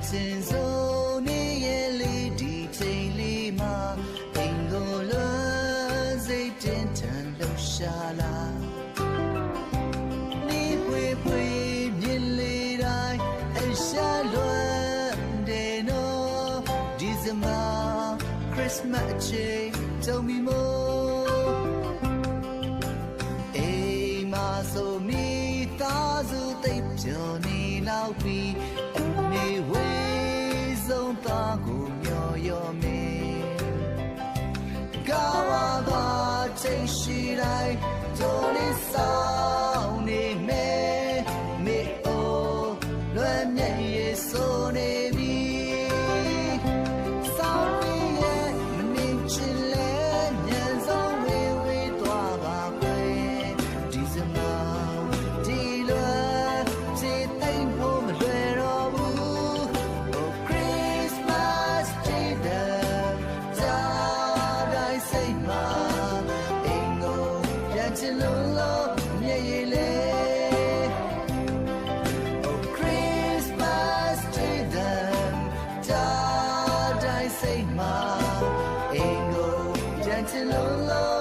ချင်းစိုးနေရဲ့လေးဒီချိန်လေးမှာအိမ်ကိုလွမ်းစိတ်တင်ထန်လှူရှာလာနေပွေပွေမြင်လေးတိုင်းအရှာလွမ်းတယ်နော်ဒီစမခရစ်မတ်အချိန်တုံးမီမို့အိမ်မှာဆိုမိသားစုသိပ်ပျော်နေလောက်ပြီးအနေဝေးဆုံးသားကိုမျောရောမေကာဝါသာချိန်ရှိတိုင်းတော်လေးဆောင်နေမေမေအိုလွမ်းမြဲရဲ့ဆိုနေပြီဆောင်နေရဲ့မနေချင်လဲညံဆုံးဝေးဝေးသွားပါခွေဒီစမောင်ဒီလွမ်းခြေသိမ့်ဖို့မလွယ်တော့ဘူး Oh Christmas Day ဒါတိုင်းစိတ်မှာအိမ်ကိုပြန်ချင်လို့မြဲရည်လေ Oh Christmas Day ဒါတိုင်းစိတ်မှာအိမ်ကိုပြန်ချင်လို့